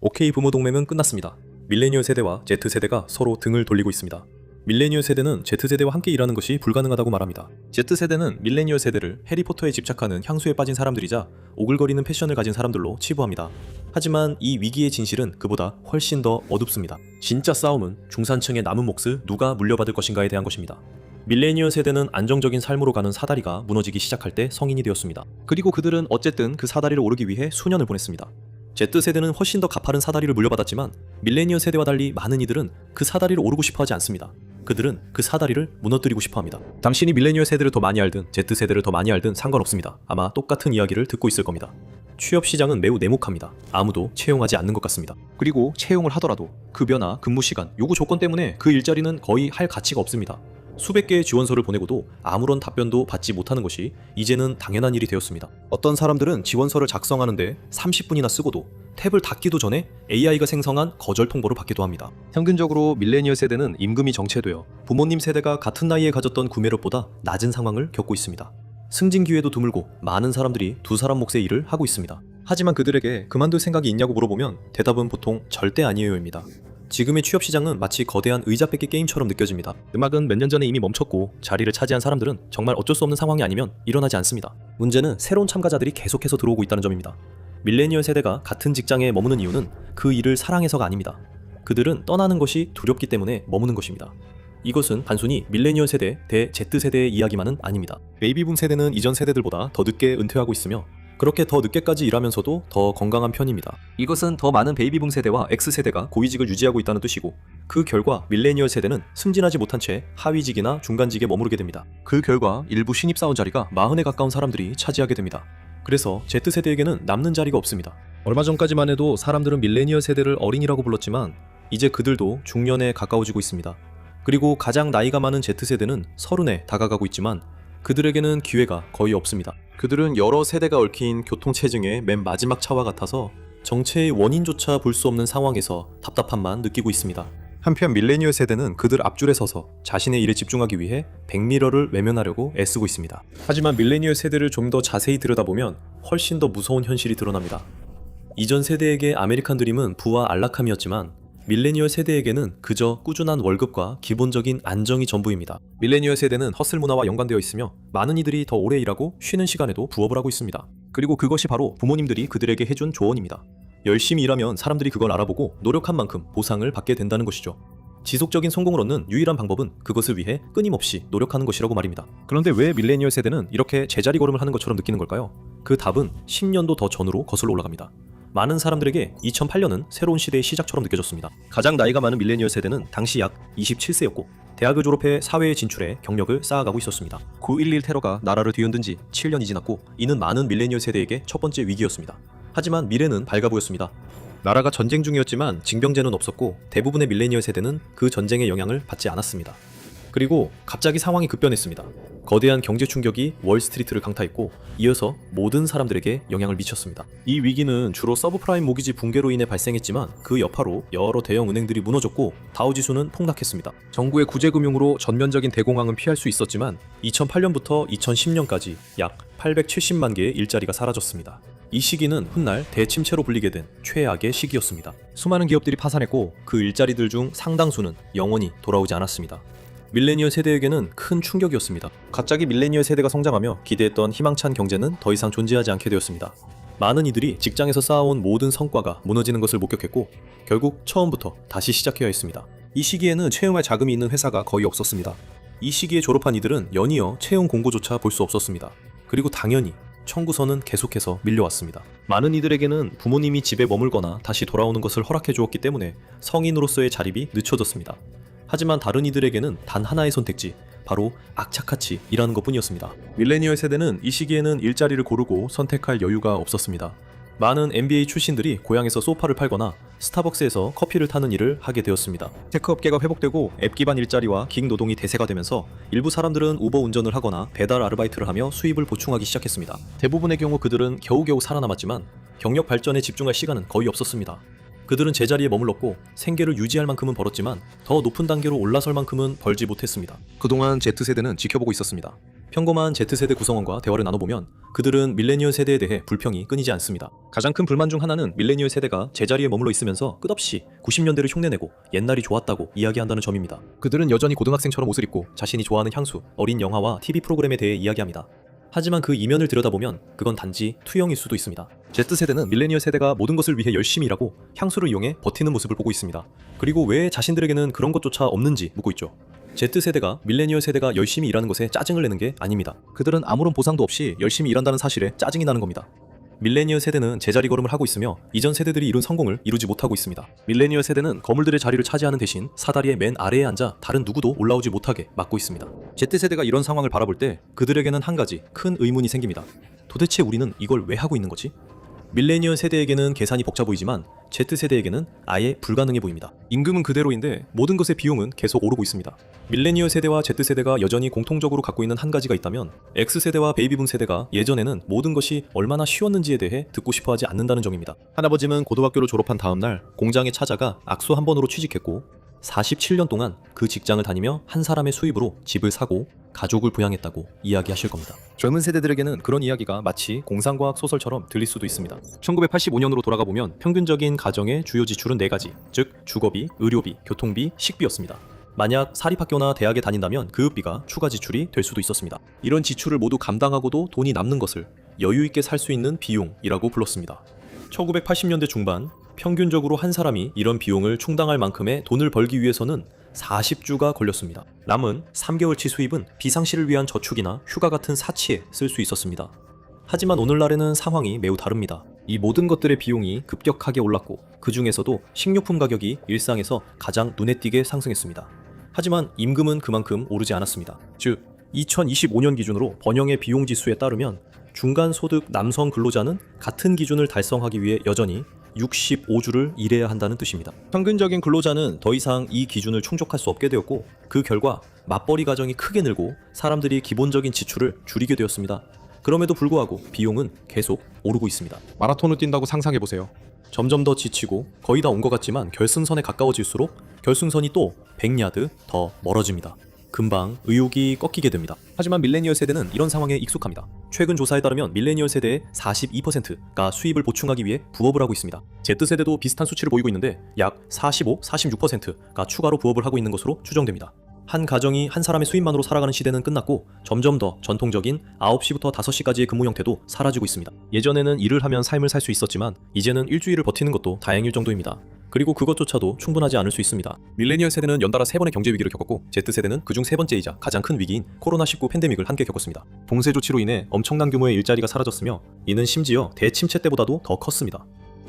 OK 부모 동맹은 끝났습니다. 밀레니얼 세대와 Z세대가 서로 등을 돌리고 있습니다. 밀레니얼 세대는 Z세대와 함께 일하는 것이 불가능하다고 말합니다. Z세대는 밀레니얼 세대를 해리포터에 집착하는 향수에 빠진 사람들이자 오글거리는 패션을 가진 사람들로 치부합니다. 하지만 이 위기의 진실은 그보다 훨씬 더 어둡습니다. 진짜 싸움은 중산층의 남은 몫을 누가 물려받을 것인가에 대한 것입니다. 밀레니얼 세대는 안정적인 삶으로 가는 사다리가 무너지기 시작할 때 성인이 되었습니다. 그리고 그들은 어쨌든 그 사다리를 오르기 위해 수년을 보냈습니다. Z세대는 훨씬 더 가파른 사다리를 물려받았지만 밀레니얼 세대와 달리 많은 이들은 그 사다리를 오르고 싶어하지 않습니다. 그들은 그 사다리를 무너뜨리고 싶어합니다. 당신이 밀레니얼 세대를 더 많이 알든 Z세대를 더 많이 알든 상관없습니다. 아마 똑같은 이야기를 듣고 있을 겁니다. 취업 시장은 매우 냉혹합니다. 아무도 채용하지 않는 것 같습니다. 그리고 채용을 하더라도 급여나 근무 시간, 요구 조건 때문에 그 일자리는 거의 할 가치가 없습니다. 수백 개의 지원서를 보내고도 아무런 답변도 받지 못하는 것이 이제는 당연한 일이 되었습니다. 어떤 사람들은 지원서를 작성하는데 30분이나 쓰고도 탭을 닫기도 전에 AI가 생성한 거절 통보를 받기도 합니다. 평균적으로 밀레니얼 세대는 임금이 정체되어 부모님 세대가 같은 나이에 가졌던 구매력보다 낮은 상황을 겪고 있습니다. 승진 기회도 드물고 많은 사람들이 두 사람 몫의 일을 하고 있습니다. 하지만 그들에게 그만둘 생각이 있냐고 물어보면 대답은 보통 절대 아니에요입니다. 지금의 취업 시장은 마치 거대한 의자 뺏기 게임처럼 느껴집니다. 음악은 몇 년 전에 이미 멈췄고 자리를 차지한 사람들은 정말 어쩔 수 없는 상황이 아니면 일어나지 않습니다. 문제는 새로운 참가자들이 계속해서 들어오고 있다는 점입니다. 밀레니얼 세대가 같은 직장에 머무는 이유는 그 일을 사랑해서가 아닙니다. 그들은 떠나는 것이 두렵기 때문에 머무는 것입니다. 이것은 단순히 밀레니얼 세대 대 Z세대의 이야기만은 아닙니다. 베이비붐 세대는 이전 세대들보다 더 늦게 은퇴하고 있으며 그렇게 더 늦게까지 일하면서도 더 건강한 편입니다. 이것은 더 많은 베이비붐 세대와 X세대가 고위직을 유지하고 있다는 뜻이고 그 결과 밀레니얼 세대는 승진하지 못한 채 하위직이나 중간직에 머무르게 됩니다. 그 결과 일부 신입사원 자리가 40에 가까운 사람들이 차지하게 됩니다. 그래서 Z세대에게는 남는 자리가 없습니다. 얼마 전까지만 해도 사람들은 밀레니얼 세대를 어린이라고 불렀지만 이제 그들도 중년에 가까워지고 있습니다. 그리고 가장 나이가 많은 Z세대는 30에 다가가고 있지만 그들에게는 기회가 거의 없습니다. 그들은 여러 세대가 얽힌 교통체증의 맨 마지막 차와 같아서 정체의 원인조차 볼 수 없는 상황에서 답답함만 느끼고 있습니다. 한편 밀레니얼 세대는 그들 앞줄에 서서 자신의 일에 집중하기 위해 백미러를 외면하려고 애쓰고 있습니다. 하지만 밀레니얼 세대를 좀 더 자세히 들여다보면 훨씬 더 무서운 현실이 드러납니다. 이전 세대에게 아메리칸 드림은 부와 안락함이었지만 밀레니얼 세대에게는 그저 꾸준한 월급과 기본적인 안정이 전부입니다. 밀레니얼 세대는 허슬 문화와 연관되어 있으며 많은 이들이 더 오래 일하고 쉬는 시간에도 부업을 하고 있습니다. 그리고 그것이 바로 부모님들이 그들에게 해준 조언입니다. 열심히 일하면 사람들이 그걸 알아보고 노력한 만큼 보상을 받게 된다는 것이죠. 지속적인 성공을 얻는 유일한 방법은 그것을 위해 끊임없이 노력하는 것이라고 말입니다. 그런데 왜 밀레니얼 세대는 이렇게 제자리 걸음을 하는 것처럼 느끼는 걸까요? 그 답은 10년도 더 전으로 거슬러 올라갑니다. 많은 사람들에게 2008년은 새로운 시대의 시작처럼 느껴졌습니다. 가장 나이가 많은 밀레니얼 세대는 당시 약 27세였고 대학을 졸업해 사회에 진출해 경력을 쌓아가고 있었습니다. 9.11 테러가 나라를 뒤흔든 지 7년이 지났고 이는 많은 밀레니얼 세대에게 첫 번째 위기였습니다. 하지만 미래는 밝아 보였습니다. 나라가 전쟁 중이었지만 징병제는 없었고 대부분의 밀레니얼 세대는 그 전쟁의 영향을 받지 않았습니다. 그리고 갑자기 상황이 급변했습니다. 거대한 경제 충격이 월스트리트를 강타했고 이어서 모든 사람들에게 영향을 미쳤습니다. 이 위기는 주로 서브프라임 모기지 붕괴로 인해 발생했지만 그 여파로 여러 대형 은행들이 무너졌고 다우지수는 폭락했습니다. 정부의 구제금융으로 전면적인 대공황은 피할 수 있었지만 2008년부터 2010년까지 약 870만 개의 일자리가 사라졌습니다. 이 시기는 훗날 대침체로 불리게 된 최악의 시기였습니다. 수많은 기업들이 파산했고 그 일자리들 중 상당수는 영원히 돌아오지 않았습니다. 밀레니얼 세대에게는 큰 충격이었습니다. 갑자기 밀레니얼 세대가 성장하며 기대했던 희망찬 경제는 더 이상 존재하지 않게 되었습니다. 많은 이들이 직장에서 쌓아온 모든 성과가 무너지는 것을 목격했고 결국 처음부터 다시 시작해야 했습니다. 이 시기에는 채용할 자금이 있는 회사가 거의 없었습니다. 이 시기에 졸업한 이들은 연이어 채용 공고조차 볼 수 없었습니다. 그리고 당연히 청구서는 계속해서 밀려왔습니다. 많은 이들에게는 부모님이 집에 머물거나 다시 돌아오는 것을 허락해 주었기 때문에 성인으로서의 자립이 늦춰졌습니다. 하지만 다른 이들에게는 단 하나의 선택지, 바로 악착같이 일하는 것뿐이었습니다. 밀레니얼 세대는 이 시기에는 일자리를 고르고 선택할 여유가 없었습니다. 많은 MBA 출신들이 고향에서 소파를 팔거나 스타벅스에서 커피를 타는 일을 하게 되었습니다. 테크업계가 회복되고 앱 기반 일자리와 긱 노동이 대세가 되면서 일부 사람들은 우버 운전을 하거나 배달 아르바이트를 하며 수입을 보충하기 시작했습니다. 대부분의 경우 그들은 겨우겨우 살아남았지만 경력 발전에 집중할 시간은 거의 없었습니다. 그들은 제자리에 머물렀고 생계를 유지할 만큼은 벌었지만 더 높은 단계로 올라설 만큼은 벌지 못했습니다. 그동안 Z세대는 지켜보고 있었습니다. 평범한 Z세대 구성원과 대화를 나눠보면 그들은 밀레니얼 세대에 대해 불평이 끊이지 않습니다. 가장 큰 불만 중 하나는 밀레니얼 세대가 제자리에 머물러 있으면서 끝없이 90년대를 흉내내고 옛날이 좋았다고 이야기한다는 점입니다. 그들은 여전히 고등학생처럼 옷을 입고 자신이 좋아하는 향수, 어린 영화와 TV 프로그램에 대해 이야기합니다. 하지만 그 이면을 들여다보면 그건 단지 투영일 수도 있습니다. Z세대는 밀레니얼 세대가 모든 것을 위해 열심히 일하고 향수를 이용해 버티는 모습을 보고 있습니다. 그리고 왜 자신들에게는 그런 것조차 없는지 묻고 있죠. Z세대가 밀레니얼 세대가 열심히 일하는 것에 짜증을 내는 게 아닙니다. 그들은 아무런 보상도 없이 열심히 일한다는 사실에 짜증이 나는 겁니다. 밀레니얼 세대는 제자리 걸음을 하고 있으며 이전 세대들이 이룬 성공을 이루지 못하고 있습니다. 밀레니얼 세대는 거물들의 자리를 차지하는 대신 사다리의 맨 아래에 앉아 다른 누구도 올라오지 못하게 막고 있습니다. Z세대가 이런 상황을 바라볼 때 그들에게는 한 가지 큰 의문이 생깁니다. 도대체 우리는 이걸 왜 하고 있는 거지? 밀레니얼 세대에게는 계산이 벅차 보이지만 Z세대에게는 아예 불가능해 보입니다. 임금은 그대로인데 모든 것의 비용은 계속 오르고 있습니다. 밀레니얼 세대와 Z세대가 여전히 공통적으로 갖고 있는 한 가지가 있다면 X세대와 베이비붐 세대가 예전에는 모든 것이 얼마나 쉬웠는지에 대해 듣고 싶어하지 않는다는 점입니다. 할아버지는 고등학교를 졸업한 다음 날 공장에 찾아가 악수 한 번으로 취직했고 47년 동안 그 직장을 다니며 한 사람의 수입으로 집을 사고 가족을 부양했다고 이야기하실 겁니다. 젊은 세대들에게는 그런 이야기가 마치 공상과학 소설처럼 들릴 수도 있습니다. 1985년으로 돌아가 보면 평균적인 가정의 주요 지출은 4가지, 즉 주거비, 의료비, 교통비, 식비였습니다. 만약 사립학교나 대학에 다닌다면 교육비가 추가 지출이 될 수도 있었습니다. 이런 지출을 모두 감당하고도 돈이 남는 것을 여유 있게 살 수 있는 비용이라고 불렀습니다. 1980년대 중반 평균적으로 한 사람이 이런 비용을 충당할 만큼의 돈을 벌기 위해서는 40주가 걸렸습니다. 남은 3개월치 수입은 비상시를 위한 저축이나 휴가 같은 사치에 쓸 수 있었습니다. 하지만 오늘날에는 상황이 매우 다릅니다. 이 모든 것들의 비용이 급격하게 올랐고 그 중에서도 식료품 가격이 일상에서 가장 눈에 띄게 상승했습니다. 하지만 임금은 그만큼 오르지 않았습니다. 즉 2025년 기준으로 번영의 비용 지수에 따르면 중간소득 남성 근로자는 같은 기준을 달성하기 위해 여전히 65주를 일해야 한다는 뜻입니다. 평균적인 근로자는 더 이상 이 기준을 충족할 수 없게 되었고 그 결과 맞벌이 가정이 크게 늘고 사람들이 기본적인 지출을 줄이게 되었습니다. 그럼에도 불구하고 비용은 계속 오르고 있습니다. 마라톤을 뛴다고 상상해보세요. 점점 더 지치고 거의 다 온 것 같지만 결승선에 가까워질수록 결승선이 또 100야드 더 멀어집니다. 금방 의욕이 꺾이게 됩니다. 하지만 밀레니얼 세대는 이런 상황에 익숙합니다. 최근 조사에 따르면 밀레니얼 세대의 42%가 수입을 보충하기 위해 부업을 하고 있습니다. Z세대도 비슷한 수치를 보이고 있는데 약 45, 46%가 추가로 부업을 하고 있는 것으로 추정됩니다. 한 가정이 한 사람의 수입만으로 살아가는 시대는 끝났고 점점 더 전통적인 9시부터 5시까지의 근무 형태도 사라지고 있습니다. 예전에는 일을 하면 삶을 살 수 있었지만 이제는 일주일을 버티는 것도 다행일 정도입니다. 그리고 그것조차도 충분하지 않을 수 있습니다. 밀레니얼 세대는 연달아 3번의 경제 위기를 겪었고 Z세대는 그중 3번째이자 가장 큰 위기인 코로나19 팬데믹을 함께 겪었습니다. 봉쇄 조치로 인해 엄청난 규모의 일자리가 사라졌으며 이는 심지어 대침체 때보다도 더 컸습니다.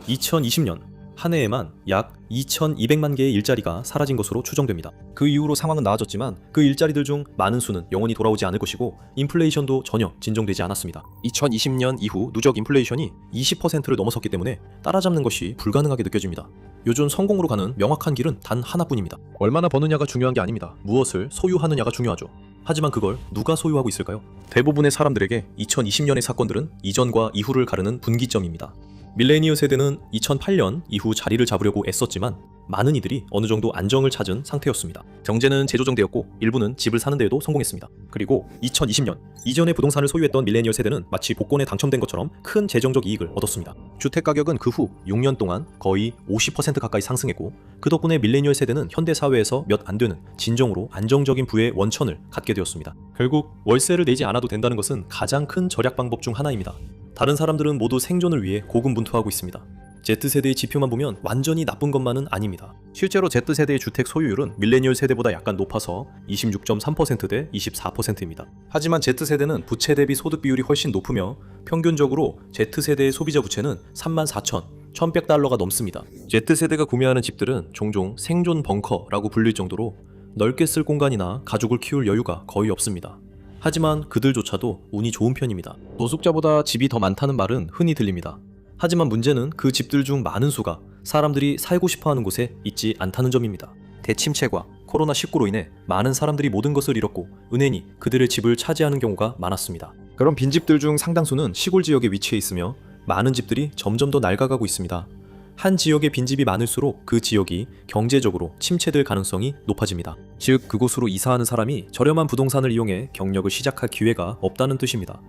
2020년 한 해에만 약 2,200만 개의 일자리가 사라진 것으로 추정됩니다. 그 이후로 상황은 나아졌지만 그 일자리들 중 많은 수는 영원히 돌아오지 않을 것이고 인플레이션도 전혀 진정되지 않았습니다. 2020년 이후 누적 인플레이션이 20%를 넘어섰기 때문에 따라잡는 것이 불가능하게 느껴집니다. 요즘 성공으로 가는 명확한 길은 단 하나뿐입니다. 얼마나 버느냐가 중요한 게 아닙니다. 무엇을 소유하느냐가 중요하죠. 하지만 그걸 누가 소유하고 있을까요? 대부분의 사람들에게 2020년의 사건들은 이전과 이후를 가르는 분기점입니다. 밀레니얼 세대는 2008년 이후 자리를 잡으려고 애썼지만 많은 이들이 어느 정도 안정을 찾은 상태였습니다. 경제는 재조정되었고 일부는 집을 사는 데에도 성공했습니다. 그리고 2020년 이전의 부동산을 소유했던 밀레니얼 세대는 마치 복권에 당첨된 것처럼 큰 재정적 이익을 얻었습니다. 주택 가격은 그 후 6년 동안 거의 50% 가까이 상승했고 그 덕분에 밀레니얼 세대는 현대 사회에서 몇 안 되는 진정으로 안정적인 부의 원천을 갖게 되었습니다. 결국 월세를 내지 않아도 된다는 것은 가장 큰 절약 방법 중 하나입니다. 다른 사람들은 모두 생존을 위해 고군분투하고 있습니다. Z세대의 지표만 보면 완전히 나쁜 것만은 아닙니다. 실제로 Z세대의 주택 소유율은 밀레니얼 세대보다 약간 높아서 26.3% 대 24%입니다. 하지만 Z세대는 부채 대비 소득 비율이 훨씬 높으며 평균적으로 Z세대의 소비자 부채는 34,100달러가 넘습니다. Z세대가 구매하는 집들은 종종 생존 벙커라고 불릴 정도로 넓게 쓸 공간이나 가족을 키울 여유가 거의 없습니다. 하지만 그들조차도 운이 좋은 편입니다. 노숙자보다 집이 더 많다는 말은 흔히 들립니다. 하지만 문제는 그 집들 중 많은 수가 사람들이 살고 싶어하는 곳에 있지 않다는 점입니다. 대침체과 코로나19로 인해 많은 사람들이 모든 것을 잃었고 은행이 그들의 집을 차지하는 경우가 많았습니다. 그런 빈집들 중 상당수는 시골 지역에 위치해 있으며 많은 집들이 점점 더 낡아가고 있습니다. 한 지역의 빈집이 많을수록 그 지역이 경제적으로 침체될 가능성이 높아집니다. 즉 그곳으로 이사하는 사람이 저렴한 부동산을 이용해 경력을 시작할 기회가 없다는 뜻입니다.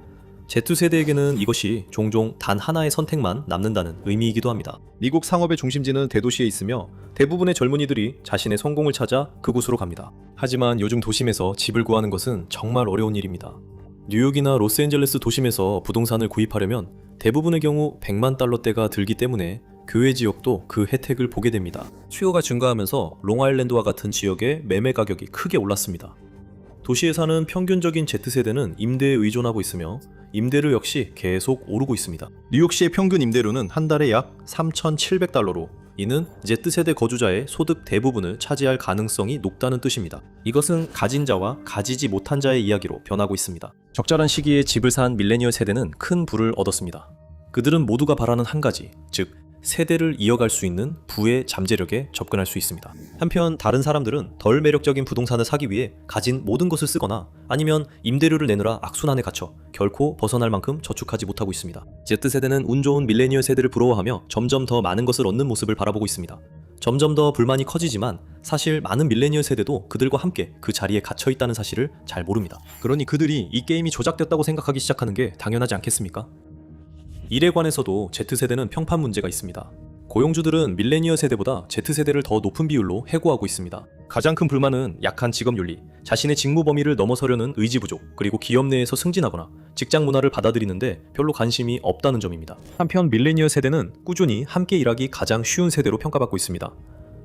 Z세대에게는 이것이 종종 단 하나의 선택만 남는다는 의미이기도 합니다. 미국 상업의 중심지는 대도시에 있으며 대부분의 젊은이들이 자신의 성공을 찾아 그곳으로 갑니다. 하지만 요즘 도심에서 집을 구하는 것은 정말 어려운 일입니다. 뉴욕이나 로스앤젤레스 도심에서 부동산을 구입하려면 대부분의 경우 100만 달러대가 들기 때문에 교외 지역도 그 혜택을 보게 됩니다. 수요가 증가하면서 롱아일랜드와 같은 지역의 매매 가격이 크게 올랐습니다. 도시에 사는 평균적인 Z세대는 임대에 의존하고 있으며 임대료 역시 계속 오르고 있습니다. 뉴욕시의 평균 임대료는 한 달에 약 3,700달러로 이는 Z세대 거주자의 소득 대부분을 차지할 가능성이 높다는 뜻입니다. 이것은 가진 자와 가지지 못한 자의 이야기로 변하고 있습니다. 적절한 시기에 집을 산 밀레니얼 세대는 큰 부를 얻었습니다. 그들은 모두가 바라는 한 가지, 즉 세대를 이어갈 수 있는 부의 잠재력에 접근할 수 있습니다. 한편 다른 사람들은 덜 매력적인 부동산을 사기 위해 가진 모든 것을 쓰거나 아니면 임대료를 내느라 악순환에 갇혀 결코 벗어날 만큼 저축하지 못하고 있습니다. Z세대는 운 좋은 밀레니얼 세대를 부러워하며 점점 더 많은 것을 얻는 모습을 바라보고 있습니다. 점점 더 불만이 커지지만 사실 많은 밀레니얼 세대도 그들과 함께 그 자리에 갇혀 있다는 사실을 잘 모릅니다. 그러니 그들이 이 게임이 조작됐다고 생각하기 시작하는 게 당연하지 않겠습니까? 일에 관해서도 Z세대는 평판 문제가 있습니다. 고용주들은 밀레니얼 세대보다 Z세대를 더 높은 비율로 해고하고 있습니다. 가장 큰 불만은 약한 직업윤리, 자신의 직무 범위를 넘어서려는 의지 부족, 그리고 기업 내에서 승진하거나 직장 문화를 받아들이는데 별로 관심이 없다는 점입니다. 한편 밀레니얼 세대는 꾸준히 함께 일하기 가장 쉬운 세대로 평가받고 있습니다.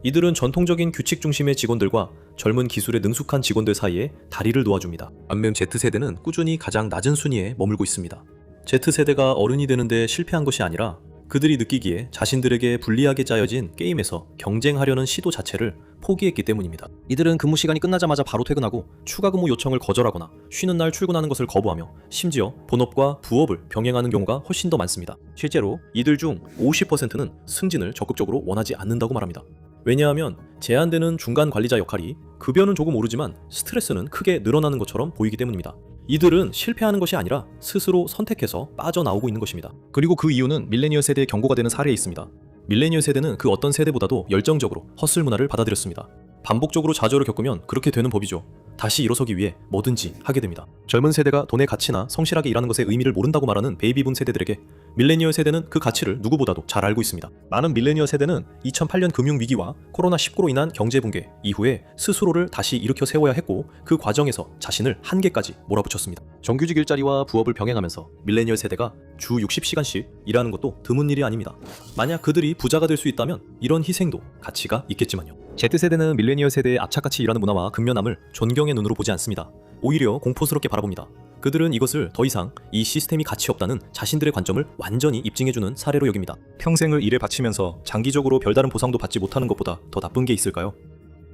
이들은 전통적인 규칙 중심의 직원들과 젊은 기술에 능숙한 직원들 사이에 다리를 놓아줍니다. 반면 Z세대는 꾸준히 가장 낮은 순위에 머물고 있습니다. Z세대가 어른이 되는데 실패한 것이 아니라 그들이 느끼기에 자신들에게 불리하게 짜여진 게임에서 경쟁하려는 시도 자체를 포기했기 때문입니다. 이들은 근무 시간이 끝나자마자 바로 퇴근하고 추가 근무 요청을 거절하거나 쉬는 날 출근하는 것을 거부하며 심지어 본업과 부업을 병행하는 경우가 훨씬 더 많습니다. 실제로 이들 중 50%는 승진을 적극적으로 원하지 않는다고 말합니다. 왜냐하면 제한되는 중간 관리자 역할이 급여는 조금 오르지만 스트레스는 크게 늘어나는 것처럼 보이기 때문입니다. 이들은 실패하는 것이 아니라 스스로 선택해서 빠져나오고 있는 것입니다. 그리고 그 이유는 밀레니얼 세대의 경고가 되는 사례에 있습니다. 밀레니얼 세대는 그 어떤 세대보다도 열정적으로 헛슬 문화를 받아들였습니다. 반복적으로 좌절을 겪으면 그렇게 되는 법이죠. 다시 일어서기 위해 뭐든지 하게 됩니다. 젊은 세대가 돈의 가치나 성실하게 일하는 것의 의미를 모른다고 말하는 베이비붐 세대들에게 밀레니얼 세대는 그 가치를 누구보다도 잘 알고 있습니다. 많은 밀레니얼 세대는 2008년 금융위기와 코로나19로 인한 경제붕괴 이후에 스스로를 다시 일으켜 세워야 했고 그 과정에서 자신을 한계까지 몰아붙였습니다. 정규직 일자리와 부업을 병행하면서 밀레니얼 세대가 주 60시간씩 일하는 것도 드문 일이 아닙니다. 만약 그들이 부자가 될 수 있다면 이런 희생도 가치가 있겠지만요. Z세대는 밀레니얼 세대의 악착같이 일하는 문화와 근면함을 존경의 눈으로 보지 않습니다. 오히려 공포스럽게 바라봅니다. 그들은 이것을 더 이상 이 시스템이 가치 없다는 자신들의 관점을 완전히 입증해주는 사례로 여깁니다. 평생을 일에 바치면서 장기적으로 별다른 보상도 받지 못하는 것보다 더 나쁜 게 있을까요?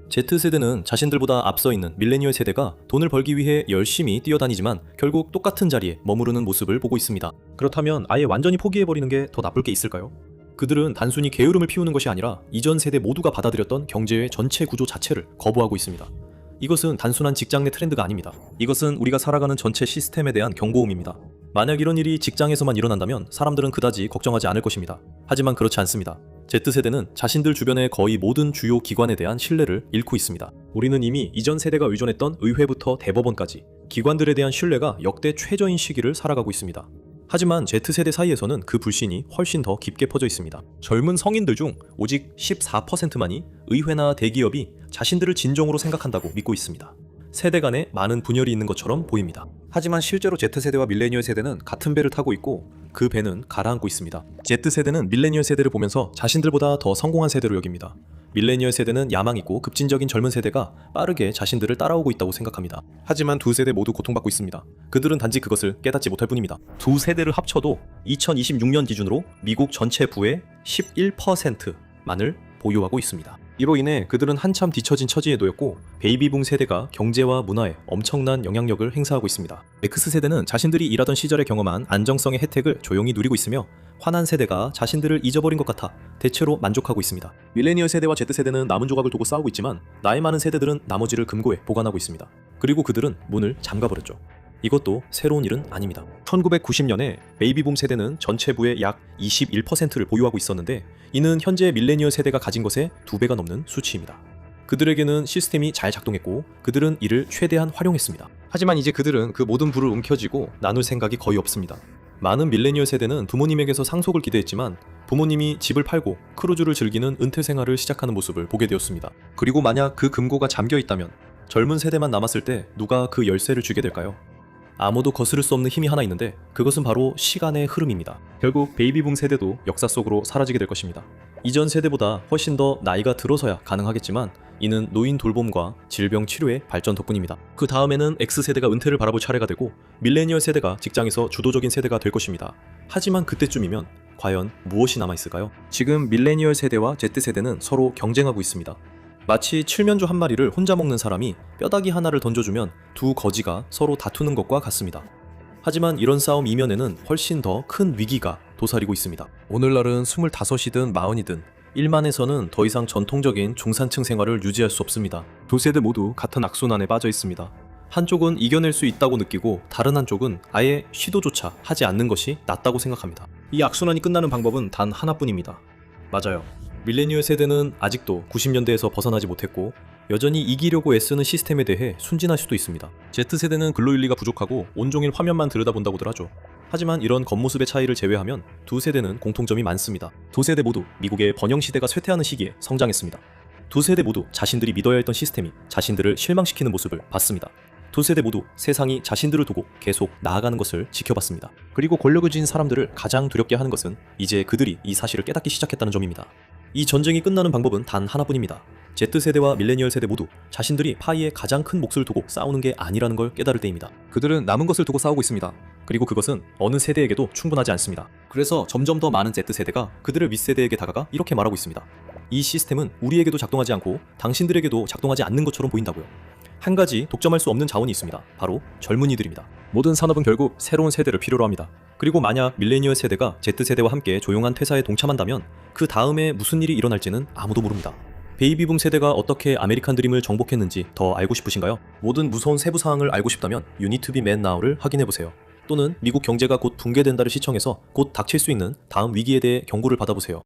Z세대는 자신들보다 앞서 있는 밀레니얼 세대가 돈을 벌기 위해 열심히 뛰어다니지만 결국 똑같은 자리에 머무르는 모습을 보고 있습니다. 그렇다면 아예 완전히 포기해버리는 게 더 나쁠 게 있을까요? 그들은 단순히 게으름을 피우는 것이 아니라 이전 세대 모두가 받아들였던 경제의 전체 구조 자체를 거부하고 있습니다. 이것은 단순한 직장 내 트렌드가 아닙니다. 이것은 우리가 살아가는 전체 시스템에 대한 경고음입니다. 만약 이런 일이 직장에서만 일어난다면 사람들은 그다지 걱정하지 않을 것입니다. 하지만 그렇지 않습니다. Z세대는 자신들 주변의 거의 모든 주요 기관에 대한 신뢰를 잃고 있습니다. 우리는 이미 이전 세대가 의존했던 의회부터 대법원까지 기관들에 대한 신뢰가 역대 최저인 시기를 살아가고 있습니다. 하지만 Z세대 사이에서는 그 불신이 훨씬 더 깊게 퍼져 있습니다. 젊은 성인들 중 오직 14%만이 의회나 대기업이 자신들을 진정으로 생각한다고 믿고 있습니다. 세대 간에 많은 분열이 있는 것처럼 보입니다. 하지만 실제로 Z세대와 밀레니얼 세대는 같은 배를 타고 있고 그 배는 가라앉고 있습니다. Z세대는 밀레니얼 세대를 보면서 자신들보다 더 성공한 세대로 여깁니다. 밀레니얼 세대는 야망 있고 급진적인 젊은 세대가 빠르게 자신들을 따라오고 있다고 생각합니다. 하지만 두 세대 모두 고통받고 있습니다. 그들은 단지 그것을 깨닫지 못할 뿐입니다. 두 세대를 합쳐도 2026년 기준으로 미국 전체 부의 11%만을 보유하고 있습니다. 이로 인해 그들은 한참 뒤처진 처지에 놓였고 베이비붐 세대가 경제와 문화에 엄청난 영향력을 행사하고 있습니다. X 세대는 자신들이 일하던 시절에 경험한 안정성의 혜택을 조용히 누리고 있으며 화난 세대가 자신들을 잊어버린 것 같아 대체로 만족하고 있습니다. 밀레니얼 세대와 Z세대는 남은 조각을 두고 싸우고 있지만 나이 많은 세대들은 나머지를 금고에 보관하고 있습니다. 그리고 그들은 문을 잠가버렸죠. 이것도 새로운 일은 아닙니다. 1990년에 베이비붐 세대는 전체 부의 약 21%를 보유하고 있었는데 이는 현재 밀레니얼 세대가 가진 것의 2배가 넘는 수치입니다. 그들에게는 시스템이 잘 작동했고 그들은 이를 최대한 활용했습니다. 하지만 이제 그들은 그 모든 부를 움켜쥐고 나눌 생각이 거의 없습니다. 많은 밀레니얼 세대는 부모님에게서 상속을 기대했지만 부모님이 집을 팔고 크루즈를 즐기는 은퇴 생활을 시작하는 모습을 보게 되었습니다. 그리고 만약 그 금고가 잠겨 있다면 젊은 세대만 남았을 때 누가 그 열쇠를 주게 될까요? 아무도 거스를 수 없는 힘이 하나 있는데 그것은 바로 시간의 흐름입니다. 결국 베이비붐 세대도 역사 속으로 사라지게 될 것입니다. 이전 세대보다 훨씬 더 나이가 들어서야 가능하겠지만 이는 노인 돌봄과 질병 치료의 발전 덕분입니다. 그 다음에는 X세대가 은퇴를 바라볼 차례가 되고 밀레니얼 세대가 직장에서 주도적인 세대가 될 것입니다. 하지만 그때쯤이면 과연 무엇이 남아있을까요? 지금 밀레니얼 세대와 Z세대는 서로 경쟁하고 있습니다. 마치 칠면조 한 마리를 혼자 먹는 사람이 뼈다귀 하나를 던져주면 두 거지가 서로 다투는 것과 같습니다. 하지만 이런 싸움 이면에는 훨씬 더 큰 위기가 도사리고 있습니다. 오늘날은 25이든 40이든 1만에서는 더 이상 전통적인 중산층 생활을 유지할 수 없습니다. 두 세대 모두 같은 악순환에 빠져 있습니다. 한쪽은 이겨낼 수 있다고 느끼고 다른 한쪽은 아예 시도조차 하지 않는 것이 낫다고 생각합니다. 이 악순환이 끝나는 방법은 단 하나뿐입니다. 맞아요. 밀레니얼 세대는 아직도 90년대에서 벗어나지 못했고 여전히 이기려고 애쓰는 시스템에 대해 순진할 수도 있습니다. Z세대는 근로윤리가 부족하고 온종일 화면만 들여다본다고들 하죠. 하지만 이런 겉모습의 차이를 제외하면 두 세대는 공통점이 많습니다. 두 세대 모두 미국의 번영시대가 쇠퇴하는 시기에 성장했습니다. 두 세대 모두 자신들이 믿어야 했던 시스템이 자신들을 실망시키는 모습을 봤습니다. 두 세대 모두 세상이 자신들을 두고 계속 나아가는 것을 지켜봤습니다. 그리고 권력을 지닌 사람들을 가장 두렵게 하는 것은 이제 그들이 이 사실을 깨닫기 시작했다는 점입니다. 이 전쟁이 끝나는 방법은 단 하나뿐입니다. Z세대와 밀레니얼 세대 모두 자신들이 파이에 가장 큰 몫을 두고 싸우는 게 아니라는 걸 깨달을 때입니다. 그들은 남은 것을 두고 싸우고 있습니다. 그리고 그것은 어느 세대에게도 충분하지 않습니다. 그래서 점점 더 많은 Z세대가 그들의 윗세대에게 다가가 이렇게 말하고 있습니다. 이 시스템은 우리에게도 작동하지 않고 당신들에게도 작동하지 않는 것처럼 보인다고요. 한 가지 독점할 수 없는 자원이 있습니다. 바로 젊은이들입니다. 모든 산업은 결국 새로운 세대를 필요로 합니다. 그리고 만약 밀레니얼 세대가 Z세대와 함께 조용한 퇴사에 동참한다면 그 다음에 무슨 일이 일어날지는 아무도 모릅니다. 베이비붐 세대가 어떻게 아메리칸 드림을 정복했는지 더 알고 싶으신가요? 모든 무서운 세부 사항을 알고 싶다면 You Need to Be Man Now를 확인해보세요. 또는 미국 경제가 곧 붕괴된다를 시청해서 곧 닥칠 수 있는 다음 위기에 대해 경고를 받아보세요.